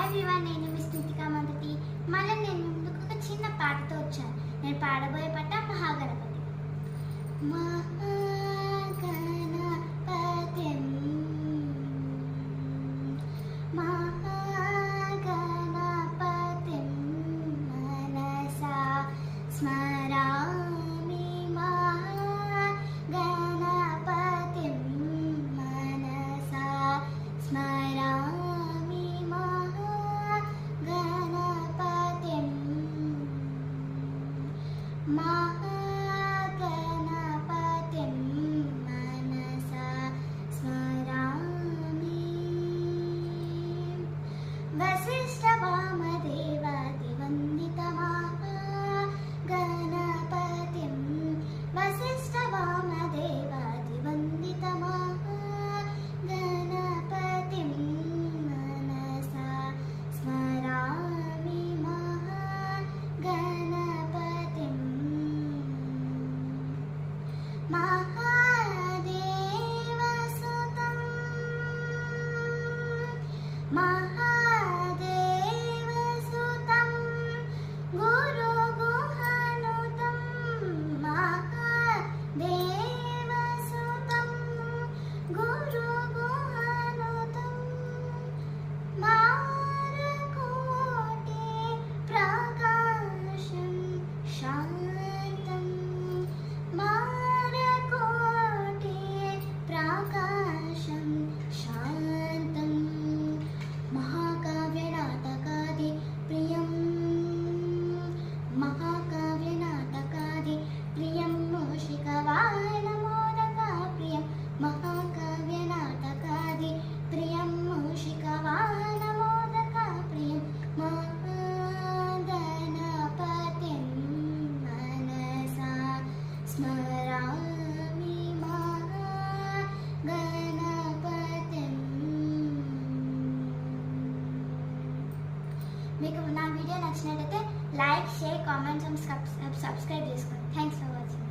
Everyone, నేను మీ స్మృతిక మొదటి. మళ్ళీ నేను ముందుకు ఒక చిన్న పాటతో వచ్చాను. నేను పాడబోయే పాట మహాగణపతి. మహాగణపతిం మహాగణపతిం మనసా స్మరామి. మహాగణపతిం మనసా స్మరామి. మహాగణపతిం మహాగణపతిం మనసా స్మరామి. వశిష్ఠ వామదేవాది వందిత మహాగణపతిం వశిష్ఠ వామదేవాది వందిత మహాగణపతిం మనసా స్మరామి. మహాగణపతిం మహాదేవసుతం మహాదేవసుతం గురుగుహనుతం మహాదేవసుతం గురుగుహనుతం మారకోటి ప్రకాశం శాంతం మారకోటి ప్రకాశం శాంతం మహాకావ్యనాటకాది ప్రియం మహాకావ్యనాటకాది ప్రియం మూషికవాహనమోదక ప్రియం మహాకావ్యనాటకాది ప్రియం మూషికవాహనమోదక ప్రియం మహాగణపతిం మనసా స్మరామి. మహాగణపతిం. మీకు నా వీడియో నచ్చినట్లయితే like, share, comments and subscribe చేసుకోండి. Thanks for watching.